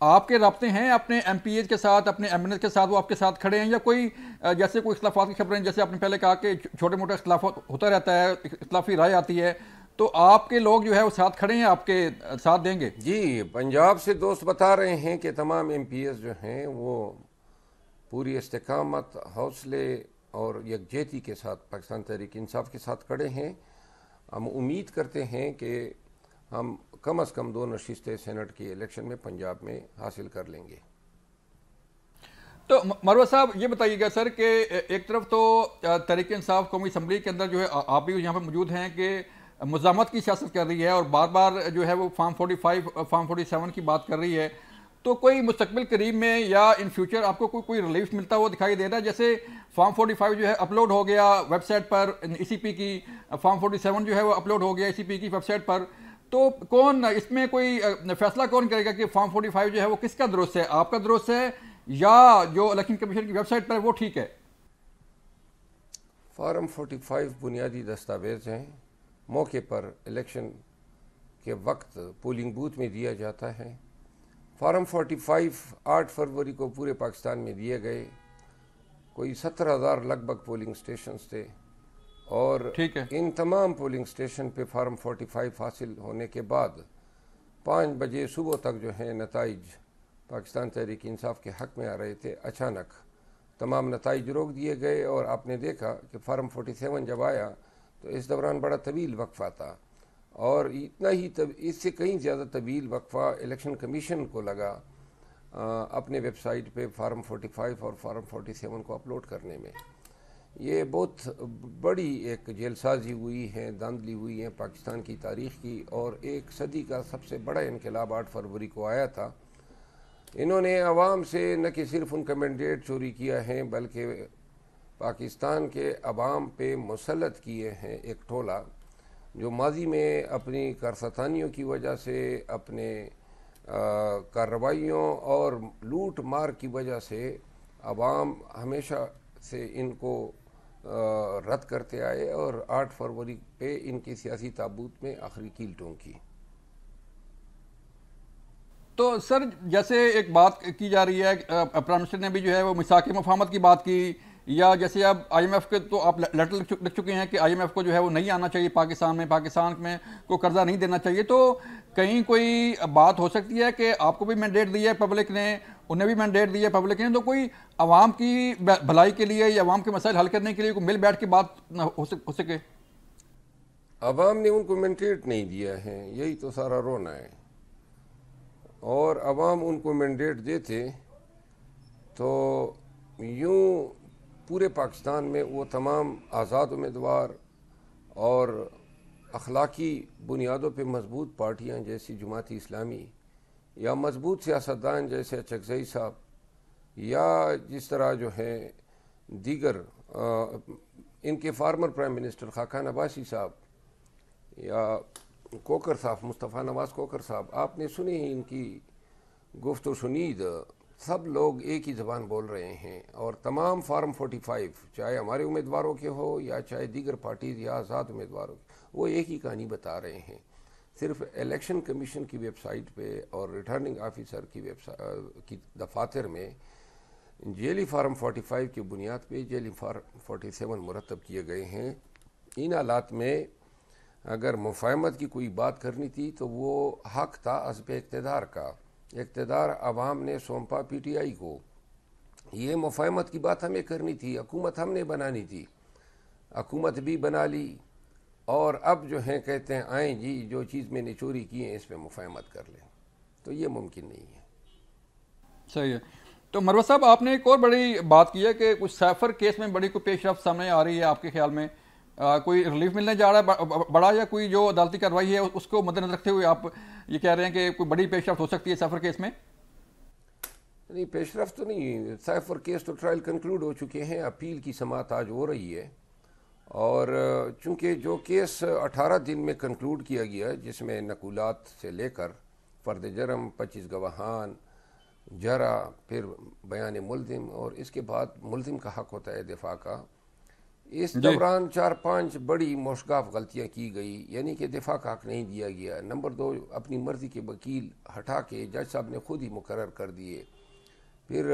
آپ کے رابطے ہیں اپنے ایم پی ایز کے ساتھ، اپنے ایم این ایز کے ساتھ، وہ آپ کے ساتھ کھڑے ہیں، یا کوئی جیسے کوئی اختلافات کی خبریں، جیسے آپ نے پہلے کہا کہ چھوٹے موٹے اختلافات ہوتا رہتا ہے، اختلافی رائے آتی ہے، تو آپ کے لوگ جو ہے وہ ساتھ کھڑے ہیں، آپ کے ساتھ دیں گے؟ جی، پنجاب سے دوست بتا رہے ہیں کہ تمام ایم پی ایس جو ہیں وہ پوری استقامت، حوصلے اور یکجہتی کے ساتھ پاکستان تحریک انصاف کے ساتھ کھڑے ہیں۔ ہم امید کرتے ہیں کہ ہم کم از کم 2 نشستیں سینٹ کی الیکشن میں پنجاب میں حاصل کر لیں گے۔ تو مروہ صاحب یہ بتائیے گا سر کہ ایک طرف تو تحریک انصاف قومی اسمبلی کے اندر جو ہے آپ بھی یہاں پہ موجود ہیں کہ مزاحمت کی سیاست کر رہی ہے اور بار بار جو ہے وہ فارم 45 فارم 47 کی بات کر رہی ہے، تو کوئی مستقبل قریب میں یا ان فیوچر آپ کو کوئی ریلیف ملتا ہوا دکھائی دے رہا ہے؟ جیسے فارم 45 جو ہے اپلوڈ ہو گیا ویب سائٹ پر ای سی پی کی، فارم 47 جو ہے وہ اپلوڈ ہو گیا ای سی پی کی ویب سائٹ پر، تو کون اس میں کوئی فیصلہ کون کرے گا کہ فارم 45 جو ہے وہ کس کا درست ہے، آپ کا درست ہے یا جو الیکشن کمیشن کی ویب سائٹ پر وہ ٹھیک ہے؟ فارم 45 بنیادی دستاویز ہیں، موقع پر الیکشن کے وقت پولنگ بوتھ میں دیا جاتا ہے۔ فارم 45 8 فروری کو پورے پاکستان میں دیے گئے، کوئی 17,000 لگ بھگ پولنگ سٹیشنز تھے، اور ٹھیک ہے، ان تمام پولنگ سٹیشن پہ فارم 45 حاصل ہونے کے بعد 5 بجے صبح تک جو ہے نتائج پاکستان تحریک انصاف کے حق میں آ رہے تھے، اچانک تمام نتائج روک دیے گئے، اور آپ نے دیکھا کہ فارم 47 جب آیا تو اس دوران بڑا طویل وقفہ تھا، اور اتنا ہی اس سے کہیں زیادہ طویل وقفہ الیکشن کمیشن کو لگا اپنے ویب سائٹ پہ فارم 45 اور فارم 47 کو اپلوڈ کرنے میں۔ یہ بہت بڑی ایک جیل سازی ہوئی ہے، دھاندلی ہوئی ہے پاکستان کی تاریخ کی، اور ایک صدی کا سب سے بڑا انقلاب 8 فروری کو آیا تھا۔ انہوں نے عوام سے نہ کہ صرف ان کا مینڈیٹ چوری کیا ہے، بلکہ پاکستان کے عوام پہ مسلط کیے ہیں ایک ٹولہ جو ماضی میں اپنی کارستانیوں کی وجہ سے، اپنے کارروائیوں اور لوٹ مار کی وجہ سے عوام ہمیشہ سے ان کو رد کرتے آئے، اور 8 فروری پہ ان کی سیاسی تابوت میں آخری کیل ٹونکی۔ تو سر جیسے ایک بات کی جا رہی ہے، پرائم منسٹر نے بھی جو ہے وہ میثاق مفاہمت کی بات کی، یا جیسے اب آئی ایم ایف کے تو آپ لیٹر لکھ چکے ہیں کہ آئی ایم ایف کو جو ہے وہ نہیں آنا چاہیے پاکستان میں کو قرضہ نہیں دینا چاہیے، تو کہیں کوئی بات ہو سکتی ہے کہ آپ کو بھی مینڈیٹ دی ہے پبلک نے، انہیں بھی مینڈیٹ دی ہے پبلک نے، تو کوئی عوام کی بھلائی کے لیے یا عوام کے مسائل حل کرنے کے لیے کوئی مل بیٹھ کے بات ہو سکے؟ عوام نے ان کو مینڈیٹ نہیں دیا ہے، یہی تو سارا رونا ہے، اور عوام ان کو مینڈیٹ دیتے تو یوں پورے پاکستان میں وہ تمام آزاد امیدوار اور اخلاقی بنیادوں پہ مضبوط پارٹیاں جیسی جماعت اسلامی، یا مضبوط سیاستدان جیسے اچکزئی صاحب، یا جس طرح جو ہے دیگر ان کے former prime minister Khaqan Abbasi صاحب، یا کوکر صاحب، مصطفیٰ نواز کوکر صاحب، آپ نے سنی ان کی گفت و شنید، سب لوگ ایک ہی زبان بول رہے ہیں، اور تمام فارم 45 چاہے ہمارے امیدواروں کے ہو یا چاہے دیگر پارٹیز یا آزاد امیدواروں کے، وہ ایک ہی کہانی بتا رہے ہیں۔ صرف الیکشن کمیشن کی ویب سائٹ پہ اور ریٹرننگ آفیسر کی دفاتر میں جیلی فارم 45 کی بنیاد پہ جیلی فارم 47 مرتب کیے گئے ہیں۔ ان حالات میں اگر مفاہمت کی کوئی بات کرنی تھی تو وہ حق تھا حزب اقتدار کا، اقتدار عوام نے سونپا پی ٹی آئی کو، یہ مفاہمت کی بات ہمیں کرنی تھی، حکومت ہم نے بنانی تھی، حکومت بھی بنا لی، اور اب جو ہیں کہتے ہیں آئیں جی جو چیز میں نے چوری کی ہے اس پہ مفاہمت کر لیں، تو یہ ممکن نہیں ہے۔ صحیح ہے۔ تو مروہ صاحب آپ نے ایک اور بڑی بات کی ہے کہ کچھ سیفر کیس میں بڑی کوئی پیش رفت سامنے آ رہی ہے، آپ کے خیال میں کوئی ریلیف ملنے جا رہا ہے بڑا، یا کوئی جو عدالتی کارروائی ہے اس کو مد نظر رکھتے ہوئے آپ یہ کہہ رہے ہیں کہ کوئی بڑی پیش رفت ہو سکتی ہے سیفر کیس میں؟ نہیں، پیش رفت تو نہیں، سیفر کیس تو ٹرائل کنکلوڈ ہو چکے ہیں، اپیل کی سماعت آج ہو رہی ہے، اور چونکہ جو کیس 18 دن میں کنکلوڈ کیا گیا جس میں نقولات سے لے کر فرد جرم، 25 گواہان، جرح، پھر بیان ملزم، اور اس کے بعد ملزم کا حق ہوتا ہے دفاع کا، اس دوران 4-5 بڑی موشگاف غلطیاں کی گئی، یعنی کہ دفاع کا حق نہیں دیا گیا۔ نمبر 2، اپنی مرضی کے وکیل ہٹا کے جج صاحب نے خود ہی مقرر کر دیے۔ پھر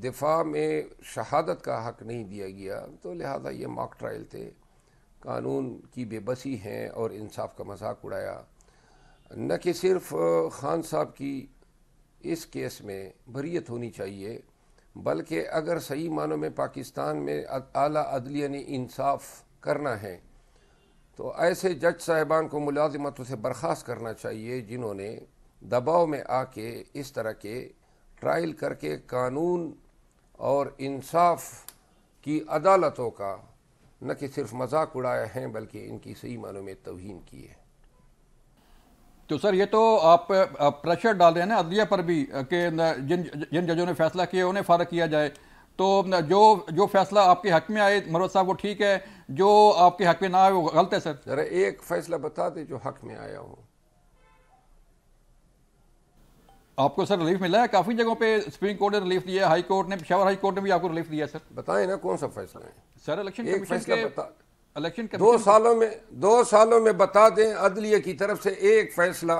دفاع میں شہادت کا حق نہیں دیا گیا، تو لہذا یہ موک ٹرائل تھے۔ قانون کی بے بسی ہیں اور انصاف کا مذاق اڑایا۔ نہ کہ صرف خان صاحب کی اس کیس میں بریت ہونی چاہیے، بلکہ اگر صحیح معنوں میں پاکستان میں اعلیٰ عدلیہ نے انصاف کرنا ہے تو ایسے جج صاحبان کو ملازمتوں سے برخاست کرنا چاہیے جنہوں نے دباؤ میں آ کے اس طرح کے ٹرائل کر کے قانون اور انصاف کی عدالتوں کا نہ کہ صرف مذاق اڑایا ہے بلکہ ان کی صحیح معنوں میں توہین کی ہے۔ تو سر یہ تو آپ پریشر ڈال رہے ہیں نا عدلیہ پر بھی کہ جن ججوں نے فیصلہ کیا انہیں فارغ کیا جائے، تو جو فیصلہ آپ کے حق میں آئے مروت صاحب وہ ٹھیک ہے، جو آپ کے حق میں نہ آئے وہ غلط ہے؟ سر ذرا ایک فیصلہ بتا دے جو حق میں آیا ہوں۔ آپ کو سر ریلیف ملا ہے کافی جگہوں پہ، سپریم کورٹ نے ریلیف دیا ہے، ہائی کورٹ نے، پشاور ہائی کورٹ نے بھی آپ کو ریلیف دیا ہے۔ سر بتائیں نا کون سا فیصلہ ہے؟ سر الیکشن ایک کمیشن فیصلہ کے بتا، الیکشن دو سالوں میں بتا دیں عدلیہ کی طرف سے ایک فیصلہ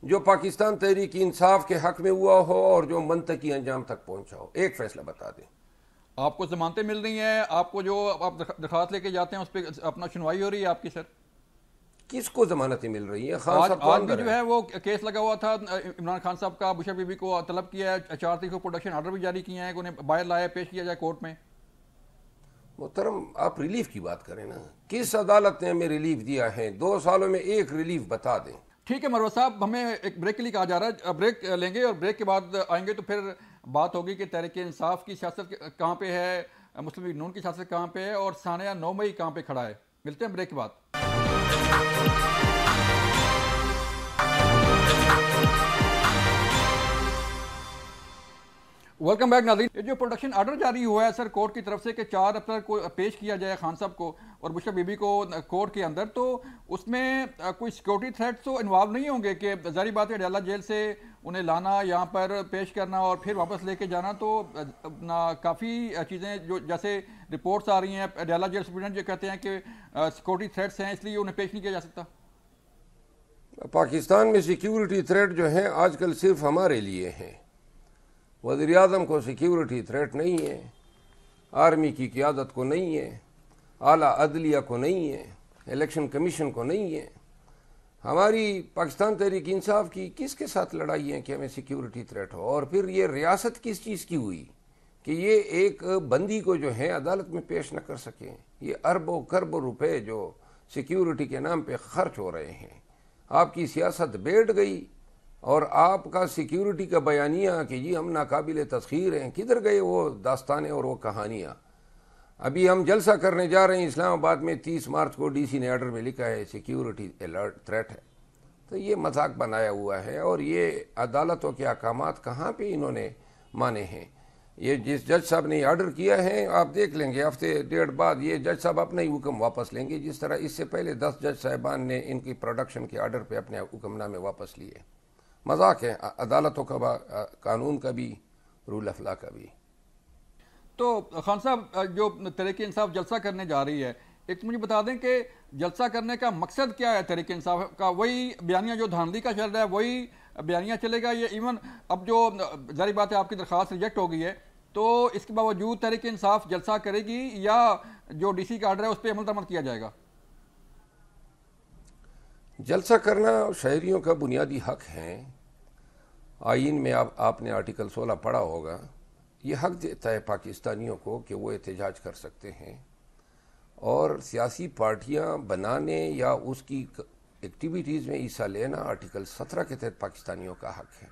جو پاکستان تحریک انصاف کے حق میں ہوا ہو اور جو منطقی انجام تک پہنچا ہو، ایک فیصلہ بتا دیں۔ آپ کو ضمانتیں مل رہی ہیں، آپ کو جو آپ درخواست لے کے جاتے ہیں اس پہ اپنا سنوائی ہو رہی ہے آپ کی؟ سر کس کو ضمانتیں مل رہی ہیں؟ خان صاحب آج بھی جو ہے وہ کیس لگا ہوا تھا عمران خان صاحب کا، بشر بی بی کو طلب کیا ہے، 4 تاریخ کو پروڈکشن آرڈر بھی جاری کیے ہیں کہ انہیں باہر لایا پیش کیا جائے کورٹ میں۔ محترم آپ ریلیف کی بات کریں نا، کس عدالت نے ہمیں ریلیف دیا ہے؟ 2 سالوں میں ایک ریلیف بتا دیں۔ ٹھیک ہے مروت صاحب، ہمیں ایک بریک کے لیے کہا جا رہا ہے، بریک لیں گے اور بریک کے بعد آئیں گے تو پھر بات ہوگی کہ تحریک انصاف کی سیاست کہاں پہ ہے، مسلم لیگ نون کی سیاست کہاں پہ ہے، اور ثانیہ 9 مئی کہاں پہ کھڑا ہے۔ ملتے ہیں بریک کے بعد۔ ویلکم بیک ناظرین۔ یہ جو پروڈکشن آرڈر جاری ہوا ہے سر کورٹ کی طرف سے کہ 4 اپریل کو پیش کیا جائے خان صاحب کو اور بشر بی بی کو کورٹ کے اندر، تو اس میں کوئی سیکورٹی تھریٹ تو انوالو نہیں ہوں گے؟ کہ ظاہری بات ہے اڈیالہ جیل سے انہیں لانا، یہاں پر پیش کرنا اور پھر واپس لے کے جانا، تو کافی چیزیں جو جیسے رپورٹس آ رہی ہیں، اڈیالہ جیل سپرنٹینڈنٹ جو کہتے ہیں کہ سیکورٹی تھریٹس ہیں اس لیے انہیں پیش نہیں کیا جا سکتا۔ پاکستان میں سیکیورٹی تھریٹ جو ہیں آج کل صرف ہمارے لیے ہیں۔ وزیر اعظم کو سیکیورٹی تھریٹ نہیں ہے، آرمی کی قیادت کو نہیں ہے، اعلیٰ عدلیہ کو نہیں ہے، الیکشن کمیشن کو نہیں ہے۔ ہماری پاکستان تحریک انصاف کی کس کے ساتھ لڑائی ہے کہ ہمیں سیکیورٹی تھریٹ ہو؟ اور پھر یہ ریاست کس چیز کی ہوئی کہ یہ ایک بندی کو جو ہے عدالت میں پیش نہ کر سکیں؟ یہ اربوں کروڑوں روپے جو سیکیورٹی کے نام پہ خرچ ہو رہے ہیں، آپ کی سیاست بیٹھ گئی اور آپ کا سیکیورٹی کا بیانیہ کہ جی ہم ناقابل تسخیر ہیں، کدھر گئے وہ داستانیں اور وہ کہانیاں؟ ابھی ہم جلسہ کرنے جا رہے ہیں اسلام آباد میں، 30 مارچ کو ڈی سی نے آرڈر میں لکھا ہے سیکیورٹی الرٹ تھریٹ ہے۔ تو یہ مذاق بنایا ہوا ہے، اور یہ عدالتوں کے احکامات کہاں پہ انہوں نے مانے ہیں؟ یہ جس جج صاحب نے آرڈر کیا ہے آپ دیکھ لیں گے ہفتے 1.5 بعد یہ جج صاحب اپنا ہی حکم واپس لیں گے، جس طرح اس سے پہلے 10 جج صاحبان نے ان کی پروڈکشن کے آرڈر پہ اپنے حکم نامے واپس لیے۔ مذاق ہے عدالتوں کا، قانون کا بھی، رول آف لا کا بھی۔ تو خان صاحب جو تحریک انصاف جلسہ کرنے جا رہی ہے، ایک مجھے بتا دیں کہ جلسہ کرنے کا مقصد کیا ہے تحریک انصاف کا؟ وہی بیانیہ جو دھاندلی کا چل رہا ہے وہی بیانیہ چلے گا، یا ایون اب جو ظاہری بات ہے آپ کی درخواست ریجیکٹ ہو گئی ہے تو اس کے باوجود تحریک انصاف جلسہ کرے گی، یا جو ڈی سی کا آرڈر ہے اس پہ عمل درآمد کیا جائے گا؟ جلسہ کرنا شہریوں کا بنیادی حق ہے۔ آئین میں آپ نے آرٹیکل 16 پڑھا ہوگا، یہ حق دیتا ہے پاکستانیوں کو کہ وہ احتجاج کر سکتے ہیں، اور سیاسی پارٹیاں بنانے یا اس کی ایکٹیویٹیز میں حصہ لینا آرٹیکل 17 کے تحت پاکستانیوں کا حق ہے،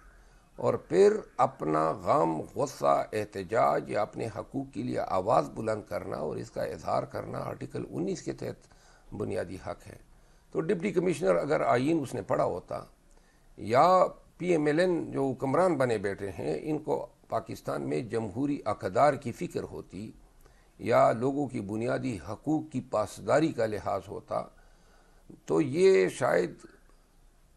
اور پھر اپنا غم، غصہ، احتجاج یا اپنے حقوق کے لیے آواز بلند کرنا اور اس کا اظہار کرنا آرٹیکل 19 کے تحت بنیادی حق ہے۔ تو ڈپٹی کمشنر اگر آئین اس نے پڑھا ہوتا، یا پی ایم ایل این جو حکمران بنے بیٹھے ہیں ان کو پاکستان میں جمہوری اقدار کی فکر ہوتی، یا لوگوں کی بنیادی حقوق کی پاسداری کا لحاظ ہوتا، تو یہ شاید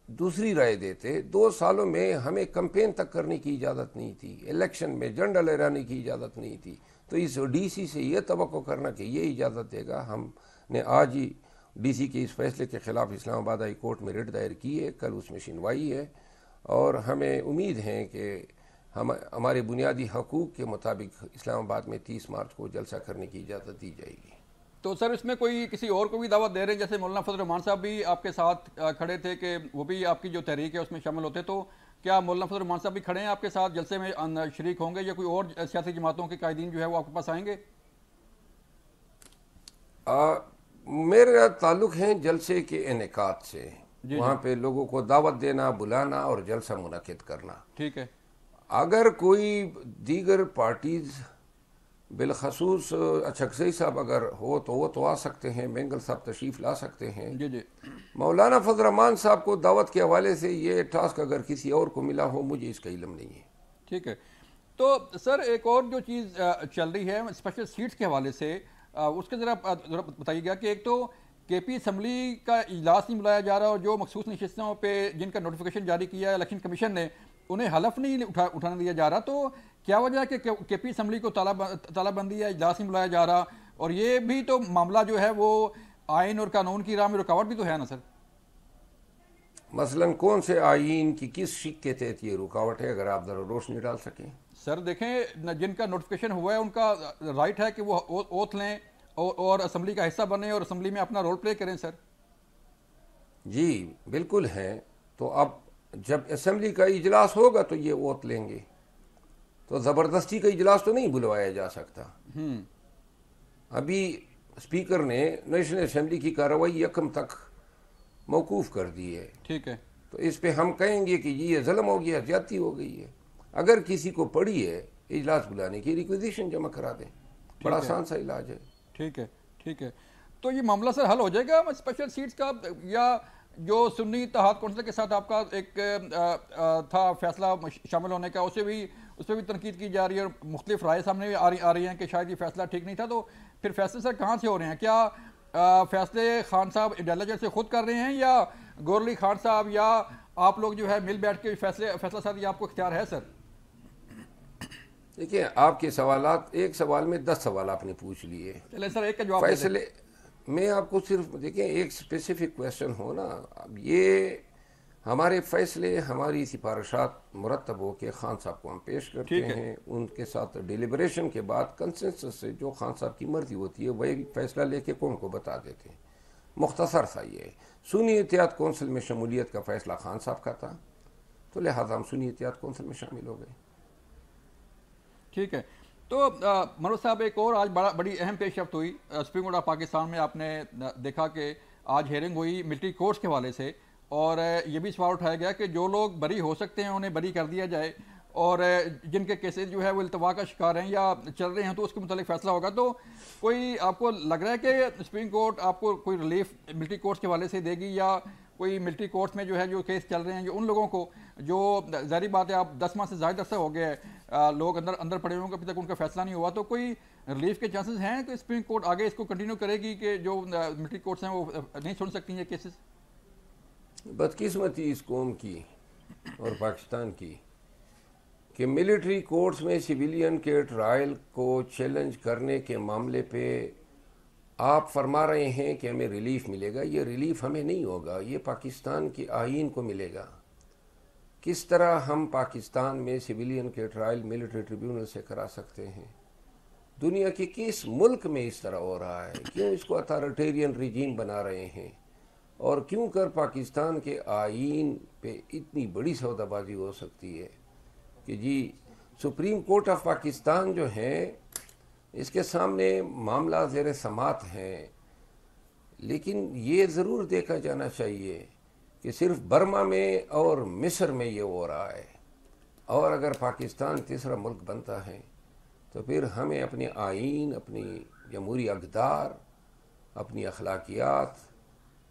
دوسری رائے دیتے. 2 سالوں میں ہمیں کمپین تک کرنے کی اجازت نہیں تھی, الیکشن میں جھنڈا لہرانے کی اجازت نہیں تھی. تو اس ڈی سی سے یہ توقع کرنا کہ یہ اجازت دے گا. ہم نے آج ہی ڈی سی کے اس فیصلے کے خلاف اسلام آباد ہائی کورٹ میں ریٹ دائر کی ہے, کل اس میں سنوائی ہے, اور ہمیں امید ہے کہ ہمارے بنیادی حقوق کے مطابق اسلام آباد میں 30 مارچ کو جلسہ کرنے کی اجازت دی جائے گی. تو سر اس میں کوئی کسی اور کو بھی دعوت دے رہے ہیں؟ جیسے مولانا فضل الرحمان صاحب بھی آپ کے ساتھ کھڑے تھے کہ وہ بھی آپ کی جو تحریک ہے اس میں شامل ہوتے, تو کیا مولانا فضل الرحمان صاحب بھی کھڑے ہیں آپ کے ساتھ جلسے میں شریک ہوں گے, یا کوئی اور سیاسی جماعتوں کے قائدین جو ہے وہ آپ کے پاس آئیں گے؟ میرا تعلق ہے جلسے کے انعقاد سے, وہاں پہ لوگوں کو دعوت دینا, بلانا اور جلسہ منعقد کرنا. ٹھیک ہے. اگر کوئی دیگر پارٹیز بالخصوص اچھکزئی صاحب اگر ہو تو وہ تو آ سکتے ہیں, مینگل صاحب تشریف لا سکتے ہیں. جی جی. مولانا فضل الرحمان صاحب کو دعوت کے حوالے سے یہ ٹاسک اگر کسی اور کو ملا ہو, مجھے اس کا علم نہیں ہے. ٹھیک ہے. تو سر ایک اور جو چیز چل رہی ہے اسپیشل سیٹس کے حوالے سے, اس کے ذرا بتائیے گا کہ ایک تو کے پی اسمبلی کا اجلاس نہیں بلایا جا رہا, اور جو مخصوص نشستوں پہ جن کا نوٹیفیکیشن جاری کیا ہے الیکشن کمیشن نے, انہیں حلف نہیں اٹھانے دیا جا رہا. تو کیا وجہ ہے کہ کے پی اسمبلی کو تالا بندی ہے, اجلاس نہیں بلایا جا رہا؟ اور یہ بھی تو معاملہ جو ہے وہ آئین اور قانون کی راہ میں رکاوٹ بھی تو ہے نا سر؟ مثلاً کون سے آئین کی کس شق کے تحت یہ رکاوٹ ہے, اگر آپ ذرا روشنی ڈال سکیں. سر دیکھیں, جن کا نوٹیفیکیشن ہوا ہے ان کا رائٹ ہے کہ وہ اوتھ لیں اور اسمبلی کا حصہ بنیں اور اسمبلی میں اپنا رول پلے کریں. سر جی بالکل ہیں. تو اب جب اسمبلی کا اجلاس ہوگا تو یہ اوتھ لیں گے, تو زبردستی کا اجلاس تو نہیں بلوایا جا سکتا. ابھی اسپیکر نے نیشنل اسمبلی کی کارروائی 1 تک موقوف کر دی ہے. ٹھیک ہے. تو اس پہ ہم کہیں گے کہ یہ ظلم ہو گیا, زیادتی ہو گئی ہے. اگر کسی کو پڑی ہے اجلاس بلانے کی, ریکویزیشن جمع کرا دیں, بڑا آسان سا علاج ہے. ٹھیک ہے. ٹھیک ہے. تو یہ معاملہ سر حل ہو جائے گا اسپیشل سیٹس کا, یا جو سنی اتحاد کونسل کے ساتھ آپ کا ایک تھا فیصلہ شامل ہونے کا, اس پہ بھی تنقید کی جا رہی ہے اور مختلف رائے سامنے آ رہی ہیں کہ شاید یہ فیصلہ ٹھیک نہیں تھا. تو پھر فیصلے سر کہاں سے ہو رہے ہیں؟ کیا فیصلے خان صاحب انٹیلیجنس سے خود کر رہے ہیں, یا گور علی خان صاحب یا آپ لوگ جو ہے مل بیٹھ کے فیصلہ سازی آپ کو اختیار ہے؟ سر دیکھیں, آپ کے سوالات, ایک سوال میں 10 سوال آپ نے پوچھ لیے. چلیں سر ایک کا جواب فیصلے میں آپ کو صرف دیکھیں ایک اسپیسیفک کویشچن ہو نا. اب یہ ہمارے فیصلے, ہماری سفارشات مرتب ہو کے خان صاحب کو ہم پیش کرتے ہیں. ان کے ساتھ ڈیلیبریشن کے بعد کنسنسس سے جو خان صاحب کی مرضی ہوتی ہے وہی فیصلہ لے کے کون کو بتا دیتے ہیں. مختصر سا یہ ہے. سنی اتحاد کونسل میں شمولیت کا فیصلہ خان صاحب کا تھا, تو لہٰذا ہم سنی اتحاد کونسل میں شامل ہو گئے. ٹھیک ہے. تو منوج صاحب, ایک اور آج بڑی اہم پیش رفت ہوئی سپریم کورٹ آف پاکستان میں. آپ نے دیکھا کہ آج ہیئرنگ ہوئی ملٹری کورٹس کے حوالے سے, اور یہ بھی سوال اٹھایا گیا کہ جو لوگ بری ہو سکتے ہیں انہیں بری کر دیا جائے, اور جن کے کیسز جو ہے وہ التوا کا شکار ہیں یا چل رہے ہیں تو اس کے متعلق فیصلہ ہوگا. تو کوئی آپ کو لگ رہا ہے کہ سپریم کورٹ آپ کو کوئی ریلیف ملٹری کورٹس کے حوالے سے دے گی, یا کوئی ملٹری کورٹس میں جو ہے جو کیس چل رہے ہیں, جو ان لوگوں کو جو ظاہری بات ہے آپ 10 ماہ سے زائد عرصہ ہو گیا ہے لوگ اندر پڑے ہوئے ہیں, ابھی تک ان کا فیصلہ نہیں ہوا, تو کوئی ریلیف کے چانسز ہیں کہ سپریم کورٹ آگے اس کو کنٹینیو کرے گی کہ جو ملٹری کورٹس ہیں وہ نہیں سن سکتی ہیں کیسز؟ بدقسمتی اس قوم کی اور پاکستان کی کہ ملٹری کورٹس میں سویلین کے ٹرائل کو چیلنج کرنے کے معاملے پہ آپ فرما رہے ہیں کہ ہمیں ریلیف ملے گا. یہ ریلیف ہمیں نہیں ہوگا, یہ پاکستان کی آئین کو ملے گا. کس طرح ہم پاکستان میں سویلین کے ٹرائل ملٹری ٹریبیونل سے کرا سکتے ہیں؟ دنیا کے کس ملک میں اس طرح ہو رہا ہے؟ کیوں اس کو اتھارٹیرین ریجیم بنا رہے ہیں؟ اور کیوں کر پاکستان کے آئین پہ اتنی بڑی سودا بازی ہو سکتی ہے کہ جی سپریم کورٹ آف پاکستان جو ہے اس کے سامنے معاملہ زیر سماعت ہیں. لیکن یہ ضرور دیکھا جانا چاہیے کہ صرف برما میں اور مصر میں یہ ہو رہا ہے, اور اگر پاکستان تیسرا ملک بنتا ہے تو پھر ہمیں اپنے آئین, اپنی جمہوری اقدار, اپنی اخلاقیات,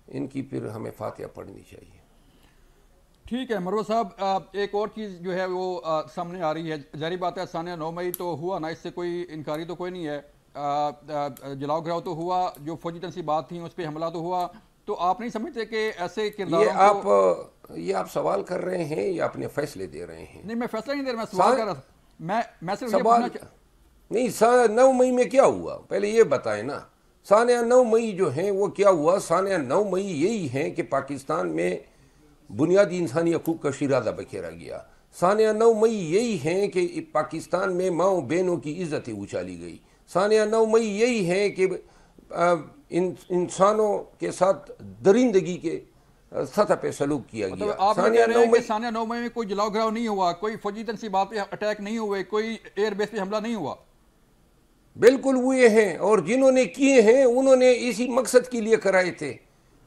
ان کی پھر ہمیں فاتحہ پڑھنی چاہیے. ٹھیک ہے مروت صاحب, ایک اور چیز جو ہے وہ سامنے آ رہی ہے, ظاہری بات ہے ثانیہ 9 مئی تو ہوا نا, اس سے کوئی انکاری تو کوئی نہیں ہے, جلاؤ گراؤ تو ہوا, جو فوجی تنصیبات تھیں اس پہ حملہ تو ہوا, تو آپ نہیں سمجھتے کہ ایسے کرداروں یہ آپ یہ آپ سوال کر رہے ہیں یا اپنے فیصلے دے رہے ہیں؟ نہیں، میں فیصلہ نہیں دے رہا، میں سوال کر رہا تھا. میں صرف یہ سوال پوچھنا نہیں. 9 مئی میں کیا ہوا پہلے یہ بتائیں نا. سانحہ 9 مئی جو ہیں وہ کیا ہوا؟ سانحہ 9 مئی یہی ہیں کہ پاکستان میں بنیادی انسانی حقوق کا شیرازہ بکھیرا گیا. سانحہ 9 مئی یہی ہیں کہ پاکستان میں ماؤں بہنوں کی عزتیں اچھالی گئی. سانحہ 9 مئی یہی ہیں کہ انسانوں کے ساتھ درندگی کے سطح پہ سلوک کیا گیا. آپ یہ کہہ رہے ہیں کہ سانحہ 9 مئی میں کوئی جلاؤ گراؤ نہیں ہوا، کوئی فوجی تنصیبات پہ اٹیک نہیں ہوئے، کوئی ایئر بیس پہ حملہ نہیں ہوا؟ بالکل ہوئے ہیں، اور جنہوں نے کیے ہیں انہوں نے اسی مقصد کے لیے کرائے تھے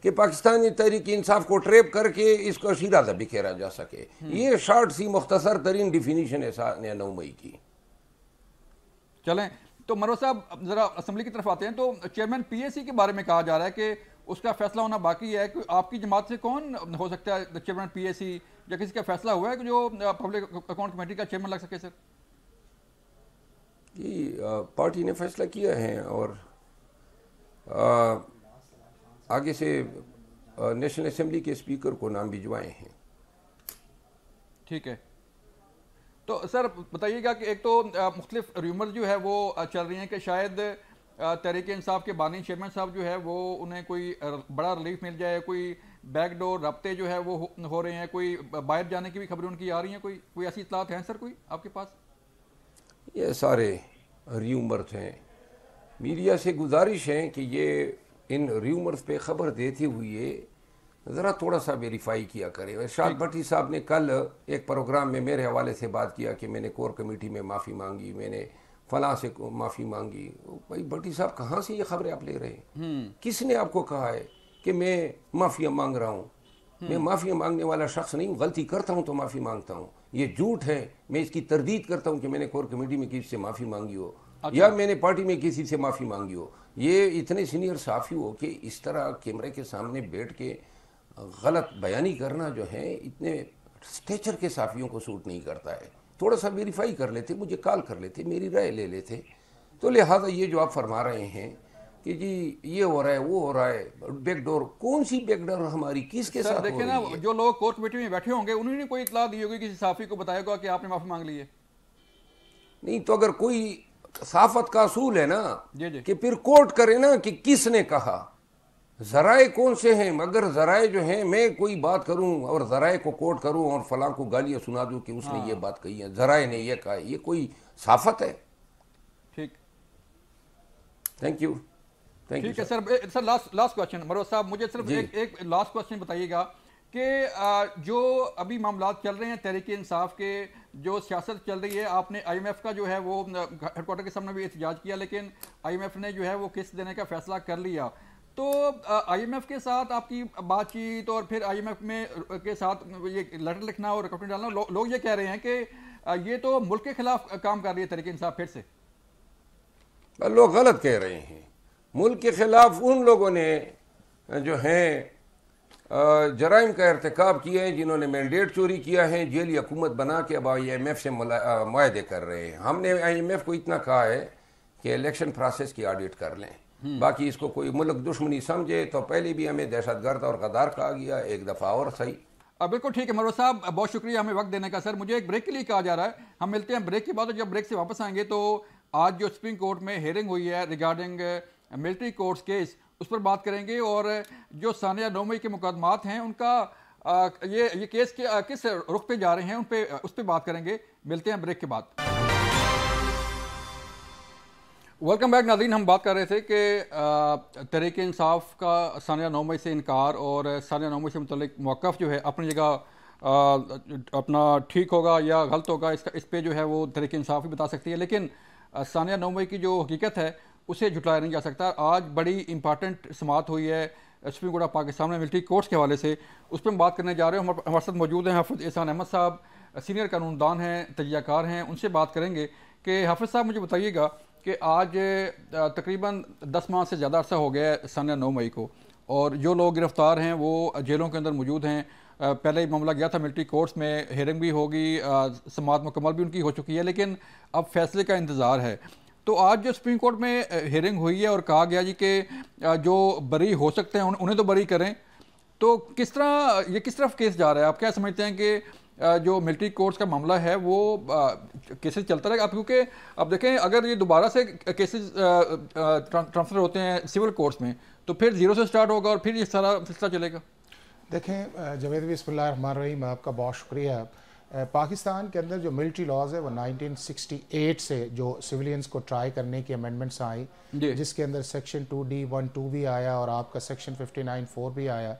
کہ پاکستانی تحریک انصاف کو ٹریپ کر کے اس کا شیرازہ بکھیرا جا سکے. یہ شارٹ سی مختصر ترین ڈیفینیشن ہے سانحہ 9 مئی کی. چلیں تو مروت صاحب ذرا اسمبلی کی طرف آتے ہیں. تو چیئرمین پی اے سی کے بارے میں کہا جا رہا ہے کہ اس کا فیصلہ ہونا باقی ہے. آپ کی جماعت سے کون ہو سکتا ہے چیئرمین پی اے سی، یا کسی کا فیصلہ ہوا ہے کہ جو پبلک اکاؤنٹ کمیٹی کا چیئرمین لگ سکے؟ سر جی پارٹی نے فیصلہ کیا ہے اور آگے سے نیشنل اسمبلی کے اسپیکر کو نام بھجوائے ہیں. ٹھیک ہے. تو سر بتائیے گا کہ ایک تو مختلف ریومر جو ہے وہ چل رہی ہیں کہ شاید تحریک انصاف کے بانی چیئرمین صاحب جو ہے وہ انہیں کوئی بڑا ریلیف مل جائے، کوئی بیک ڈور رابطے جو ہے وہ ہو رہے ہیں، کوئی باہر جانے کی بھی خبریں ان کی آ رہی ہیں. کوئی ایسی اطلاعات ہیں سر کوئی آپ کے پاس؟ یہ سارے ریومرز ہیں. میڈیا سے گزارش ہے کہ یہ ان ریومرز پہ خبر دیتے ہوئے ذرا تھوڑا سا ویریفائی کیا کرے. ارشاد بھٹی صاحب نے کل ایک پروگرام میں میرے حوالے سے بات کیا کہ میں نے کور کمیٹی میں معافی مانگی، میں نے فلاں سے معافی مانگی. بھائی بھٹی صاحب کہاں سے یہ خبریں آپ لے رہے ہیں؟ کس نے آپ کو کہا ہے کہ میں معافی مانگ رہا ہوں؟ میں معافی مانگنے والا شخص نہیں ہوں. غلطی کرتا ہوں تو معافی مانگتا ہوں. یہ جھوٹ ہے. میں اس کی تردید کرتا ہوں کہ میں نے کور کمیٹی میں کسی سے معافی مانگی ہو یا میں نے پارٹی میں کسی سے معافی مانگی ہو. یہ اتنے سینئر صحافی ہو کہ اس طرح کیمرے کے سامنے بیٹھ کے غلط بیانی کرنا جو ہے اتنے اسٹیچر کے صحافیوں کو سوٹ نہیں کرتا ہے. تھوڑا سا ویریفائی کر لیتے، مجھے کال کر لیتے، میری رائے لے لیتے. تو لہٰذا یہ جو آپ فرما رہے ہیں کہ جی یہ ہو رہا ہے وہ ہو رہا ہے، بیک ڈور، کون سی بیک ڈور ہماری کس کے ساتھ ہو رہی ہے؟ دیکھیں نا، جو لوگ کور کمیٹی میں بیٹھے ہوں گے انہوں نے کوئی اطلاع دی ہوگی، کسی صحافی کو بتایا ہوگا کہ آپ نے معافی مانگ لی ہے. نہیں تو اگر کوئی صحافت کا اصول ہے نا جی کہ پھر کوٹ کرے نا کہ کس نے کہا. ذرائع کون سے ہیں؟ مگر ذرائع جو ہیں، میں کوئی بات کروں اور ذرائع کو کوٹ کروں اور فلاں کو گالیاں سنا دوں کہ اس نے یہ بات کہی ہے، ذرائع نے یہ کہا ہے، یہ کوئی صحافت ہے؟ ٹھیک. Thank you. ٹھیک ہے سر. لاسٹ کوشچن مروت صاحب، مجھے صرف ایک لاسٹ کوشچن بتائیے گا کہ جو ابھی معاملات چل رہے ہیں تحریک انصاف کے، جو سیاست چل رہی ہے، آپ نے آئی ایم ایف کا جو ہے وہ ہیڈ کوارٹر کے سامنے بھی احتجاج کیا، لیکن آئی ایم ایف نے جو ہے وہ قسط دینے کا فیصلہ کر لیا. تو آئی ایم ایف کے ساتھ آپ کی بات چیت اور پھر آئی ایم ایف میں کے ساتھ یہ لیٹر لکھنا اور ریکارڈنگ ڈالنا، لوگ یہ کہہ رہے ہیں کہ یہ تو ملک کے خلاف کام کر رہی ہے تحریک انصاف پھر سے. لوگ غلط کہہ رہے ہیں. ملک کے خلاف ان لوگوں نے جو ہیں جرائم کا ارتکاب کیا ہے جنہوں نے مینڈیٹ چوری کیا ہے، جیلی حکومت بنا کے اب آئی ایم ایف سے معاہدے کر رہے ہیں. ہم نے آئی ایم ایف کو اتنا کہا ہے کہ الیکشن پروسیس کی آڈٹ کر لیں. باقی اس کو کوئی ملک دشمنی سمجھے تو پہلے بھی ہمیں دہشت گرد اور غدار کہا گیا، ایک دفعہ اور صحیح. بالکل ٹھیک ہے مروت صاحب، بہت شکریہ ہمیں وقت دینے کا. سر مجھے ایک بریک کے لیے کہا جا رہا ہے، ہم ملتے ہیں بریک کے بعد، اور جب بریک سے واپس آئیں گے تو آج جو سپریم کورٹ میں ہیئرنگ ہوئی ہے ریگارڈنگ ملٹری کورٹس کیس، اس پر بات کریں گے، اور جو سانحہ 9 مئی کے مقدمات ہیں ان کا یہ کیس کس رخ پہ جا رہے ہیں اس پہ بات کریں گے. ملتے ہیں بریک کے بعد. ویلکم بیک ناظرین. ہم بات کر رہے تھے کہ تحریک انصاف کا سانحہ 9 مئی سے انکار اور سانحہ 9 مئی سے متعلق موقف جو ہے اپنی جگہ اپنا ٹھیک ہوگا یا غلط ہوگا، اس پہ جو ہے وہ تحریک انصاف ہی بتا سکتی ہے، لیکن سانحہ 9 مئی کی جو حقیقت ہے اسے جھٹلایا نہیں جا سکتا. آج بڑی امپارٹنٹ سماعت ہوئی ہے سپریم کورٹ آف پاکستان میں ملٹری کورٹس کے حوالے سے، اس پہ ہم بات کرنے جا رہے ہیں. ہمارے ساتھ موجود ہیں حافظ احسان احمد صاحب، سینئر قانون دان ہیں، تجزیہ کار ہیں. ان سے بات کریں گے کہ حافظ صاحب مجھے بتائیے گا کہ آج تقریباً 10 ماہ سے زیادہ عرصہ ہو گیا ہے سانحہ 9 مئی کو، اور جو لوگ گرفتار ہیں وہ جیلوں کے اندر موجود ہیں. پہلے معاملہ گیا تھا ملٹری کورٹس میں، ہیئرنگ بھی ہوگی، سماعت مکمل بھی ان کی ہو چکی ہے، لیکن اب فیصلے کا انتظار ہے. تو آج جو سپریم کورٹ میں ہیئرنگ ہوئی ہے اور کہا گیا جی کہ جو بری ہو سکتے ہیں انہیں تو بری کریں، تو کس طرح یہ کس طرف کیس جا رہا ہے؟ آپ کیا سمجھتے ہیں کہ جو ملٹری کورٹس کا معاملہ ہے وہ کیسز چلتا رہے گا؟ اب کیونکہ اب دیکھیں اگر یہ دوبارہ سے کیسز ٹرانسفر ہوتے ہیں سول کورٹس میں تو پھر زیرو سے سٹارٹ ہوگا اور پھر یہ سارا سلسلہ چلے گا. دیکھیں جاوید بھائی، بسم اللہ الرحمن الرحیم، آپ کا بہت شکریہ. پاکستان کے اندر جو ملٹری لاز ہے وہ 1968 سے جو سویلینز کو ٹرائی کرنے کی امینڈمنٹس آئیں، جس کے اندر سیکشن 2D12 بھی آیا اور آپ کا سیکشن 59(4) بھی آیا،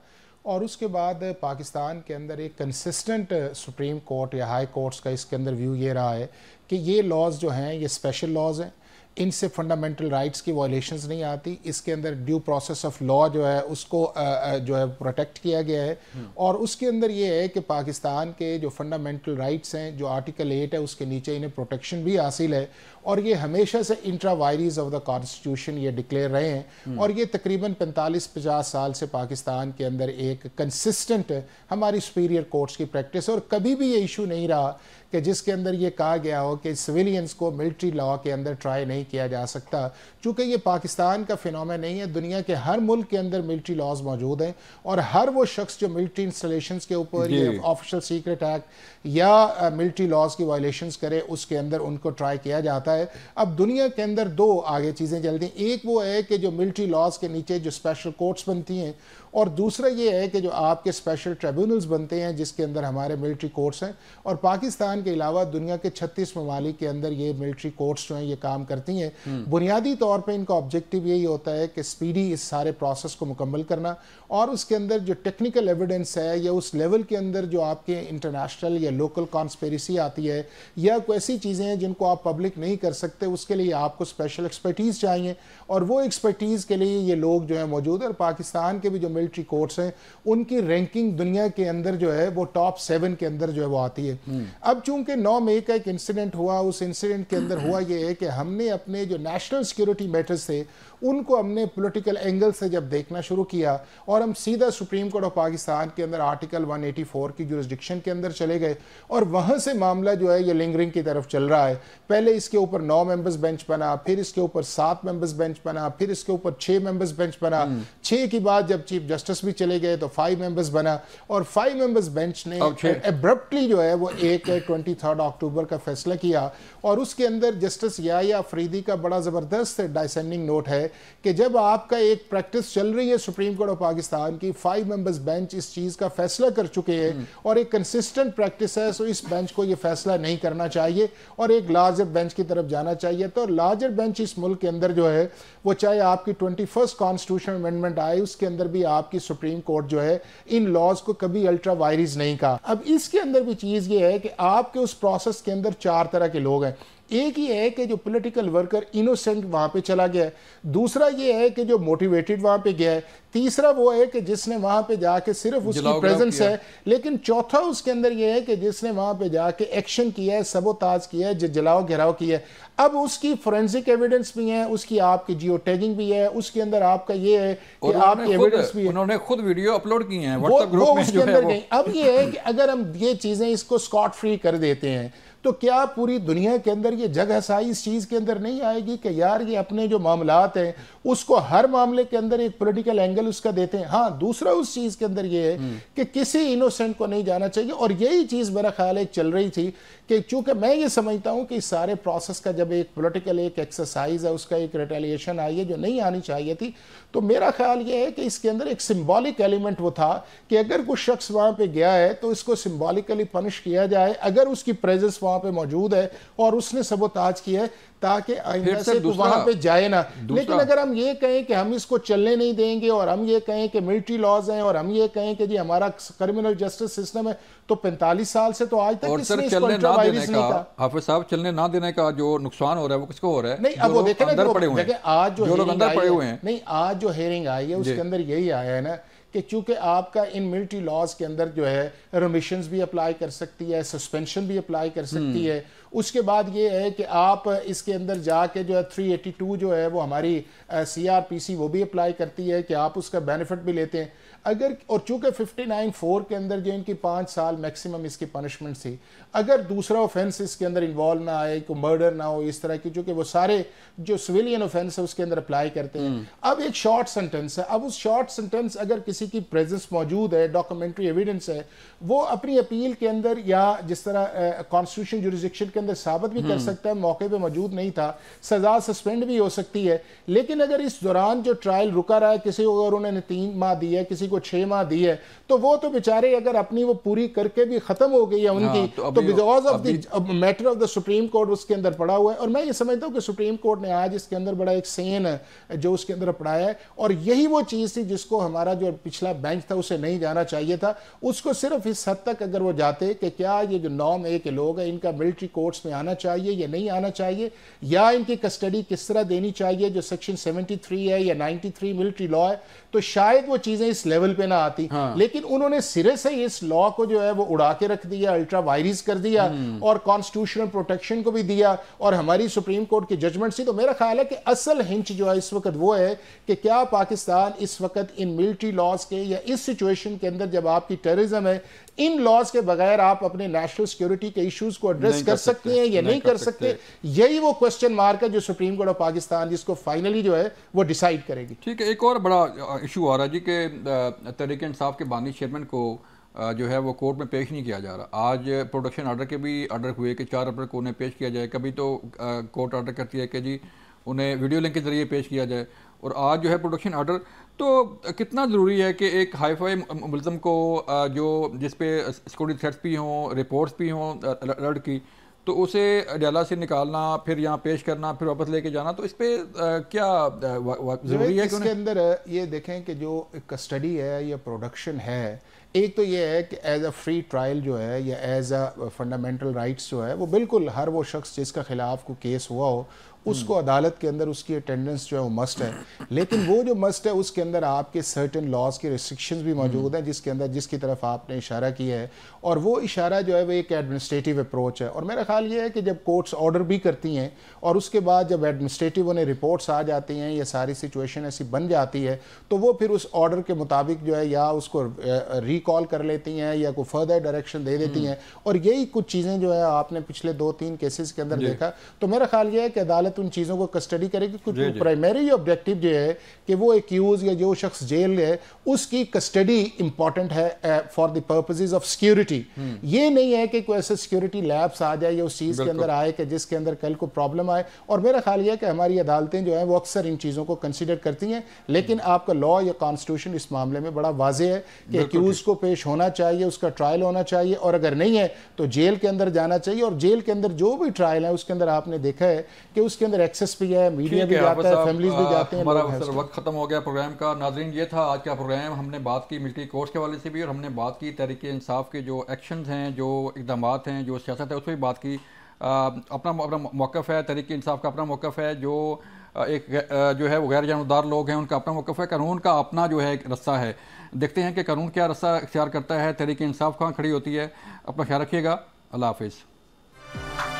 اور اس کے بعد پاکستان کے اندر ایک کنسسٹنٹ سپریم کورٹ یا ہائی کورٹس کا اس کے اندر ویو یہ رہا ہے کہ یہ لاز جو ہیں یہ اسپیشل لاز ہیں، ان سے فنڈامنٹل رائٹس کی وائلیشنز نہیں آتی، اس کے اندر ڈیو پروسیس آف لا جو ہے اس کو جو ہے پروٹیکٹ کیا گیا ہے، اور اس کے اندر یہ ہے کہ پاکستان کے جو فنڈامنٹل رائٹس ہیں جو آرٹیکل 8 ہے اس کے نیچے انہیں پروٹیکشن بھی حاصل ہے، اور یہ ہمیشہ سے intra vires of the constitution یہ ڈکلیئر رہے ہیں، اور یہ تقریباً 45-50 سال سے پاکستان کے اندر ایک کنسسٹنٹ ہماری سپیریئر کورٹس کی پریکٹس ہے، اور کبھی بھی یہ ایشو نہیں رہا کہ جس کے اندر یہ کہا گیا ہو کہ سویلینز کو ملٹری لا کے اندر ٹرائی نہیں کیا جا سکتا. چونکہ یہ پاکستان کا فینومین نہیں ہے، دنیا کے ہر ملک کے اندر ملٹری لاز موجود ہیں، اور ہر وہ شخص جو ملٹری انسٹالیشنز کے اوپر یہ آفیشل سیکرٹ ایکٹ یا ملٹری لاز کی وائلیشنز کرے اس کے اندر ان کو ٹرائی کیا جاتا ہے. اب دنیا کے اندر دو آگے چیزیں چلتی ہیں، ایک وہ ہے کہ جو ملٹری لاز کے نیچے جو اسپیشل کورٹس بنتی ہیں، اور دوسرا یہ ہے کہ جو آپ کے اسپیشل ٹریبیونلز بنتے ہیں جس کے اندر ہمارے ملٹری کورٹس ہیں، اور پاکستان کے علاوہ دنیا کے 36 ممالک کے اندر یہ ملٹری کورٹس جو ہیں یہ کام کرتی ہیں. بنیادی طور پہ ان کا آبجیکٹیو یہی ہوتا ہے کہ سپیڈی اس سارے پروسیس کو مکمل کرنا، اور اس کے اندر جو ٹیکنیکل ایویڈنس ہے یا اس لیول کے اندر جو آپ کے انٹرنیشنل یا لوکل کانسپیریسی آتی ہے یا کوئی ایسی چیزیں ہیں جن کو آپ پبلک نہیں کر سکتے، اس کے لیے آپ کو اسپیشل ایکسپرٹیز چاہیے، اور وہ ایکسپرٹیز کے لیے یہ لوگ جو ہیں موجود ہیں. اور پاکستان کے بھی جو ملٹری کورٹس ہیں ان کی رینکنگ دنیا کے اندر جو ہے وہ ٹاپ 7 کے اندر جو ہے وہ آتی ہے. اب چونکہ 9 مئی کا ایک انسیڈنٹ ہوا، اس انسیڈنٹ کے اندر ہوا یہ ہے کہ ہم نے اپنے جو نیشنل سیکیورٹی میٹرز تھے ان کو ہم نے پولیٹیکل اینگل سے جب دیکھنا شروع کیا، اور ہم سیدھا سپریم کورٹ آف پاکستان کے اندر آرٹیکل 184 کی جورسڈکشن کے اندر چلے گئے، اور وہاں سے معاملہ جو ہے یہ لنگرنگ کی طرف چل رہا ہے. پہلے اس کے اوپر 9 ممبرز بینچ بنا، پھر اس کے اوپر 7 ممبرز بینچ بنا، پھر اس کے اوپر 6 ممبرز بینچ بنا، 6 کے بعد جب چیف جسٹس بھی چلے گئے تو 5 ممبرز بنا، اور 5 ممبرز بینچ نے ایبرپٹلی جو ہے وہ 23 اکتوبر کا فیصلہ کیا. اور اس کے اندر جسٹس یحییٰ افریدی کا بڑا زبردست ڈائسینڈنگ نوٹ ہے کہ جب آپ کا ایک پریکٹس چل رہی ہے سپریم کورٹ آف پاکستان کی، 5 ممبرز بینچ اس چیز کا فیصلہ کر چکے ہیں اور ایک کنسسٹنٹ پریکٹس ہے، سو اس بینچ کو یہ فیصلہ نہیں کرنا چاہیے اور ایک لارجر بینچ کی طرف جانا چاہیے. تو لارجر بینچ اس ملک کے اندر جو ہے وہ چاہے آپ کی 21 کانسٹیٹیوشن امینڈمنٹ آئے، اس کے اندر بھی آپ کی سپریم کورٹ جو ہے ان لاز کو کبھی الٹرا وائریز نہیں کہا. اب اس کے اندر بھی چیز یہ ہے کہ آپ کے اس پروسیس کے اندر 4 طرح کے لوگ ہیں. ایک یہ ہے کہ جو پولیٹیکل ورکر انوسنٹ وہاں پہ چلا گیا ہے، دوسرا یہ ہے کہ جو موٹیویٹڈ وہاں پہ گیا ہے، تیسرا وہ ہے کہ جس نے وہاں پہ جا کے صرف اس کی پریزنس ہے، لیکن چوتھا اس کے اندر یہ ہے کہ جس نے وہاں پہ جا کے ایکشن کیا ہے، سبوتاج کیا ہے، جلاؤ گھراؤ کیا ہے. اب اس کی فورینسک ایویڈنس بھی ہے، اس کی آپ کی جیو ٹیگنگ بھی ہے، اس کے اندر آپ کا یہ ہے کہ آپ کی ایویڈنس بھی ہے، انہوں نے خود ویڈیو اپلوڈ کی ہیں وہ اس کے اندر گئی. اب یہ ہے کہ اگر ہم یہ چیزیں اس کو اسکاٹ فری کر دیتے ہیں تو کیا پوری دنیا کے اندر یہ جگہ سائی اس چیز کے اندر نہیں آئے گی کہ یار یہ اپنے جو معاملات ہیں اس کو ہر معاملے کے اندر ایک پولیٹیکل اینگل اس کا دیتے ہیں. ہاں دوسرا اس چیز کے اندر یہ ہے کہ کسی انوسنٹ کو نہیں جانا چاہیے، اور یہی چیز میرا خیال ہے چل رہی تھی کہ چونکہ میں یہ سمجھتا ہوں کہ اس سارے پروسیس کا جب ایک پولیٹیکل ایک ایکسرسائز ہے، اس کا ایک ریٹیلیشن آئی ہے جو نہیں آنی چاہیے تھی، تو میرا خیال یہ ہے کہ اس کے اندر ایک سمبولک ایلیمنٹ وہ تھا کہ اگر کوئی شخص وہاں پہ گیا ہے تو اس کو سمبولکلی پنش کیا جائے اگر اس کی پریزنس وہاں پہ موجود ہے اور اس نے سبوتاج کیا ہے، تاکہ آئندہ سے وہاں پہ جائے نہ. لیکن اگر ہم یہ کہیں کہ ہم اس کو چلنے نہیں دیں گے اور ہم یہ کہیں کہ ملٹری لاز ہیں اور ہم یہ کہیں کہ جی ہمارا کرمنل جسٹس سسٹم ہے، تو 45 سال سے تو آج تک کس نے اس کو الٹرا وائرس نہیں کہا. حافظ صاحب چلنے نہ دینے کا جو نقصان ہو رہا ہے وہ کس کو ہو رہا ہے؟ نہیں اب وہ دیکھیں نا، آج جو اندر پڑے ہوئے ہیں، نہیں آج جو ہیئرنگ آئی ہے اس کے اندر یہی آیا ہے نا کہ چونکہ آپ کا ان ملٹری لاز کے اندر جو ہے ریمیشنز بھی اپلائی کر سکتی ہے، سسپینشن بھی اپلائی کر سکتی ہے. اس کے بعد یہ ہے کہ آپ اس کے اندر جا کے جو ہے 382 جو ہے وہ ہماری CRPC وہ بھی اپلائی کرتی ہے کہ آپ اس کا بینیفٹ بھی لیتے ہیں. اگر اور چونکہ 59(4) کے اندر جو ان کی 5 سال میکسیمم اس کی پنشمنٹ تھی, اگر دوسرا اوفینس اس کے اندر انوالو نہ آئے, کوئی مرڈر نہ ہو اس طرح کی, چونکہ وہ سارے جو سویلین اوفینس ہے اس کے اندر اپلائی کرتے ہیں. اب ایک شارٹ سنٹنس ہے, اب اس شارٹ سنٹنس اگر کسی کی پریزنس موجود ہے, ڈاکومنٹری ایویڈنس ہے, وہ اپنی اپیل کے اندر یا جس طرح کانسٹیٹیوشن جوریسڈکشن کے اندر ثابت بھی کر سکتا ہے موقع پہ موجود نہیں تھا, سزا سسپینڈ بھی ہو سکتی ہے. لیکن اگر اس دوران جو ٹرائل رکا رہا ہے, کسی کو اگر انہوں نے 3 ماہ دی ہے, کسی کو 6 ماہ دی ہے, تو وہ تو بیچارے اگر اپنی وہ پوری کر کے بھی ختم ہو گئی ہے ان کی, تو because of the matter of the supreme court اس کے اندر پڑا ہوا ہے. اور میں یہ سمجھتا ہوں کہ سپریم کورٹ نے آج اس کے اندر بڑا ایک سین جو اس کے اندر پڑھایا ہے, اور یہی وہ چیز تھی جس کو ہمارا جو پچھلا بینچ تھا اسے نہیں جانا چاہیے تھا. اس کو صرف اس حد تک اگر وہ جاتے کہ کیا یہ جو نارم اے کے لوگ ہیں ان کا ملٹری کورٹس میں آنا چاہیے یا نہیں آنا چاہیے, یا ان کی کسٹڈی کس طرح دینی چاہیے جو سیکشن 73 ہے یا 93 ملٹری لا ہے, تو شاید وہ چیزیں اس لیول پہ نہ آتی. لیکن انہوں نے سرے سے اس لا کو جو ہے وہ اڑا کے رکھ دیا, الٹرا وائریز کر دیا, اور کانسٹیٹیوشنل پروٹیکشن کو بھی دیا, اور ہماری سپریم کورٹ کی ججمنٹ سی. تو میرا خیال ہے کہ اصل ہنچ جو ہے اس وقت وہ ہے کہ کیا پاکستان اس وقت ان ملٹری لاز کے یا اس سچویشن کے اندر جب آپ کی ٹیررزم ہے, ان لاز کے بغیر آپ اپنے نیشنل سیکیورٹی کے ایشوز کو ایڈریس کر سکتے ہیں یا نہیں کر سکتے. یہی وہ کوسچن مارک ہے جو سپریم کورٹ آف پاکستان جس کو فائنلی جو ہے وہ ڈیسائیڈ کرے گی. ٹھیک ہے, ایک اور بڑا ایشو آ رہا ہے جی کہ تحریک انصاف کے بانی چیئرمین کو جو ہے وہ کورٹ میں پیش نہیں کیا جا رہا. آج پروڈکشن آرڈر کے بھی آرڈر ہوئے کہ 4 اپریل کو انہیں پیش کیا جائے. کبھی تو کورٹ آرڈر کرتی ہے کہ جی انہیں ویڈیو لنک کے ذریعے پیش کیا جائے, اور آج جو ہے پروڈکشن آرڈر. تو کتنا ضروری ہے کہ ایک ہائی فائی ملزم کو جو جس پہ سیکورٹی تھریٹس بھی ہوں, رپورٹس بھی ہوں رڈ کی, تو اسے اڈیالہ سے نکالنا, پھر یہاں پیش کرنا, پھر واپس لے کے جانا, تو اس پہ کیا ضروری ہے؟ اس کے اندر یہ دیکھیں کہ جو کسٹڈی ہے یا پروڈکشن ہے, ایک تو یہ ہے کہ ایز اے فری ٹرائل جو ہے یا ایز اے فنڈامنٹل رائٹس جو ہے وہ بالکل ہر وہ شخص جس کا خلاف کو کیس ہوا ہو اس کو عدالت کے اندر اس کی اٹینڈنس جو ہے وہ مسٹ ہے. لیکن وہ جو مسٹ ہے اس کے اندر آپ کے سرٹن لاز کے ریسٹرکشنز بھی موجود ہیں جس کے اندر جس کی طرف آپ نے اشارہ کیا ہے, اور وہ اشارہ جو ہے وہ ایک ایڈمنسٹریٹیو اپروچ ہے. اور میرا خیال یہ ہے کہ جب کورٹس آرڈر بھی کرتی ہیں اور اس کے بعد جب ایڈمنسٹریٹیو انہیں رپورٹس آ جاتی ہیں یا ساری سچویشن ایسی بن جاتی ہے, تو وہ پھر اس آرڈر کے مطابق جو ہے یا اس کو ریکال کر لیتی ہیں یا کوئی فردر ڈائریکشن دے دیتی ہیں. اور یہی کچھ چیزیں جو ہے آپ نے پچھلے 2-3 کیسز کے اندر دیکھا. تو میرا خیال یہ ہے کہ عدالت ان چیزوں کو کسٹڈی کرے گی. کچھ پرائمری آبجیکٹیو جو ہے کہ وہ ایکیوز یا جو شخص جیل ہے اس کی کسٹڈی امپورٹنٹ ہے for the purposes of security. یہ نہیں ہے کہ کوئی ایسے سیکیورٹی لیبس آ جائے یا اس چیز کے اندر آئے کہ جس کے اندر کل کو پرابلم آئے. اور میرا خیال یہ ہے کہ ہماری عدالتیں جو ہیں وہ اکثر ان چیزوں کو کنسیڈر کرتی ہیں. لیکن آپ کا لا یا کانسٹیٹیوشن اس معاملے میں بڑا واضح ہے کہ ایکیوز کو پیش ہونا چاہیے, اس کا ٹرائل ہونا چاہیے, اور اگر نہیں ہے تو جیل کے اندر جانا چاہیے. اور جیل کے اندر جو بھی ٹرائل ہے اس کے اندر آپ نے دیکھا ہے کہ اس کے اندر ایکسس بھی ہے, میڈیا بھی جاتا ہے, فیملیز بھی جاتے ہیں. ہمارا وقت ختم ہو گیا پروگرام کا. ناظرین, یہ تھا آج کا پروگرام. ہم نے بات کی ملٹری کورٹس کے حوالے سے بھی, اور ہم نے بات کی تحریک انصاف کے جو ایکشنز ہیں, جو اقدامات ہیں, جو سیاست ہے, اس پہ بھی بات کی. اپنا موقف ہے, تحریک انصاف کا اپنا موقف ہے, جو ایک جو ہے وہ غیر جانبدار لوگ ہیں ان کا اپنا موقف ہے, قانون کا اپنا جو ہے ایک رستہ ہے. دیکھتے ہیں کہ قانون کیا رستہ اختیار کرتا ہے, تحریک انصاف کہاں کھڑی ہوتی ہے. اپنا خیال رکھیے گا. اللہ حافظ.